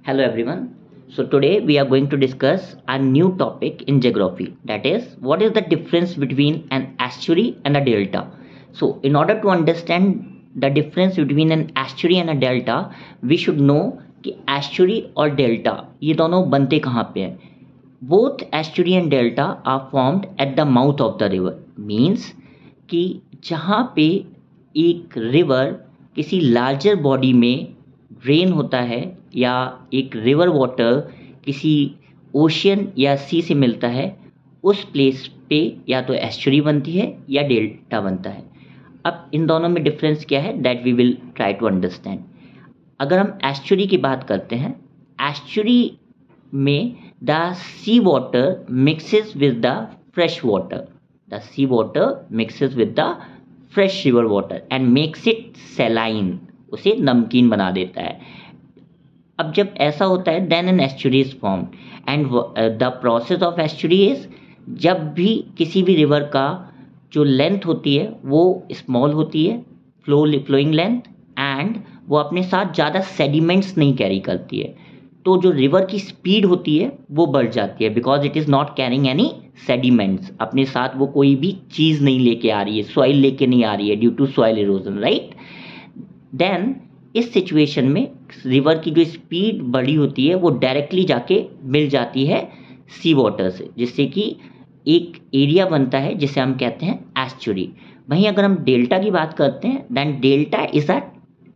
Hello everyone. So today we are going to discuss a new topic in geography, that is what is the difference between an estuary and a delta. So in order to understand the difference between an estuary and a delta, we should know कि estuary और delta ये दोनों बनते कहाँ पे हैं. Both estuary and delta are formed at the mouth of the river. Means कि जहाँ पे एक रिवर किसी लार्जर बॉडी में ड्रेन होता है या एक रिवर वाटर किसी ओशियन या सी से मिलता है, उस प्लेस पे या तो एस्चुरी बनती है या डेल्टा बनता है. अब इन दोनों में डिफरेंस क्या है, that we will try to understand. अगर हम एस्चुरी की बात करते हैं, एस्चुरी में the sea water mixes with the fresh water. The sea water mixes with the fresh river water and makes it saline, उसे नमकीन बना देता है. अब जब ऐसा होता है then an estuary is formed and the process of estuary is, जब भी किसी भी रिवर का जो लेंथ होती है वो स्मॉल होती है, फ्लोइंग लेंथ, एंड वो अपने साथ ज़्यादा सेडिमेंट्स नहीं कैरी करती है, तो जो रिवर की स्पीड होती है वो बढ़ जाती है because it is not carrying any sediments. अपने साथ वो कोई भी चीज़ नहीं लेके आ रही है, सॉइल लेके नहीं आ रही है due to soil erosion, right. Then इस सिचुएशन में रिवर की जो स्पीड बड़ी होती है वो डायरेक्टली जाके मिल जाती है सी वाटर से, जिससे कि एक एरिया बनता है जिसे हम कहते हैं एस्चुरी. वहीं अगर हम डेल्टा की बात करते हैं, then delta is a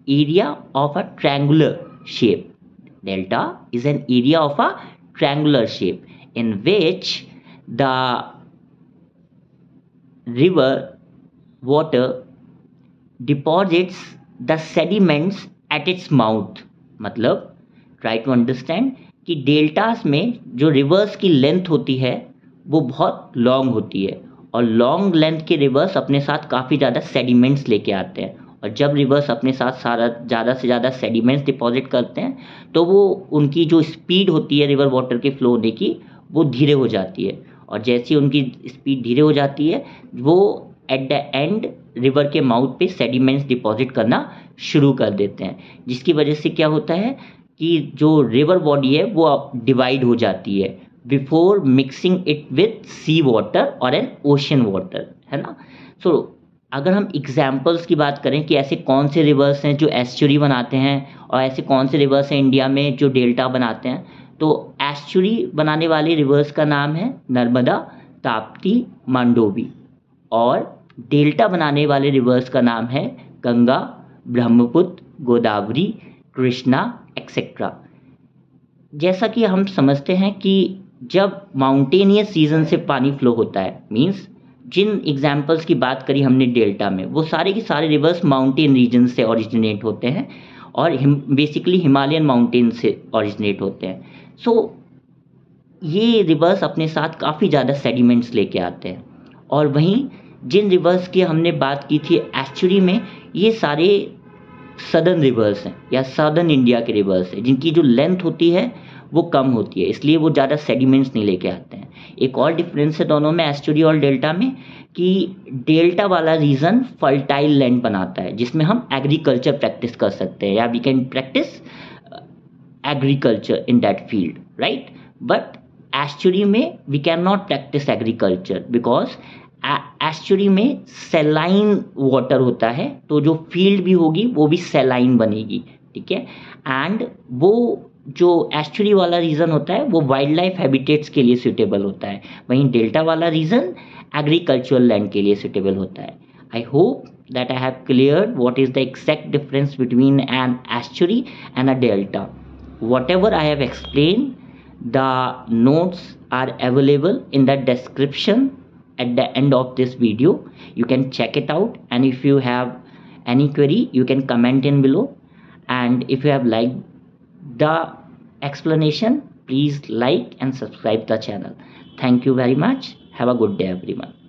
area of a triangular shape. Delta is an area of a triangular shape in which the river water deposits the sediments at its mouth. मतलब ट्राई टू अंडरस्टैंड कि deltas में जो reverse की length होती है वो बहुत long होती है, और लॉन्ग लेंथ के रिवर्स अपने साथ काफ़ी ज़्यादा सेडिमेंट्स लेके आते हैं, और जब रिवर्स अपने साथ सारा ज़्यादा से ज़्यादा सेडिमेंट्स डिपॉजिट करते हैं तो वो उनकी जो स्पीड होती है रिवर वाटर के फ्लो होने की वो धीरे हो जाती है, और जैसे उनकी स्पीड धीरे हो जाती है वो एट द एंड रिवर के माउथ पे सेडिमेंट्स डिपॉजिट करना शुरू कर देते हैं, जिसकी वजह से क्या होता है कि जो रिवर बॉडी है वो डिवाइड हो जाती है before mixing it with sea water और एन ओशन वाटर, है ना. सो अगर हम एग्जाम्पल्स की बात करें कि ऐसे कौन से रिवर्स हैं जो एस्चुरी बनाते हैं और ऐसे कौन से रिवर्स हैं इंडिया में जो डेल्टा बनाते हैं, तो एस्चुरी बनाने वाले रिवर्स का नाम है नर्मदा, ताप्ती, मांडोवी, और डेल्टा बनाने वाले रिवर्स का नाम है गंगा, ब्रह्मपुत्र, गोदावरी, कृष्णा एक्सेट्रा. जैसा कि हम समझते हैं कि जब माउंटेनियस सीजन से पानी फ्लो होता है, मींस जिन एग्जाम्पल्स की बात करी हमने डेल्टा में, वो सारे के सारे रिवर्स माउंटेन रीजन से ओरिजिनेट होते हैं और बेसिकली हिमालयन माउंटेन से ओरिजिनेट होते हैं. सो ये रिवर्स अपने साथ काफ़ी ज़्यादा सेडिमेंट्स लेके आते हैं. और वहीं जिन रिवर्स की हमने बात की थी एस्चुरी में, ये सारे सदर्न रिवर्स हैं या सदर्न इंडिया के रिवर्स हैं जिनकी जो लेंथ होती है वो कम होती है, इसलिए वो ज़्यादा सेडिमेंट्स नहीं लेके आते हैं. एक और डिफरेंस है दोनों में, एस्चुरी और डेल्टा में, कि डेल्टा वाला रीजन फर्टाइल लैंड बनाता है जिसमें हम एग्रीकल्चर प्रैक्टिस कर सकते हैं या we can practise agriculture in that field, right. But estuary में we can not practise agriculture because estuary में सेलाइन वाटर होता है, तो जो फील्ड भी होगी वो भी सेलाइन बनेगी, ठीक है. एंड वो जो एस्चुरी वाला रीजन होता है वो वाइल्ड लाइफ हैबिटेट्स के लिए सूटेबल होता है, वहीं डेल्टा वाला रीजन एग्रीकल्चरल लैंड के लिए सूटेबल होता है. I hope that I have cleared what is the exact difference between an estuary and a delta. whatever I have explained, the notes are available in the description at the end of this video. You can check it out, and if you have any query you can comment in below, and if you have liked the explanation please like and subscribe the channel. Thank you very much. Have a good day everyone.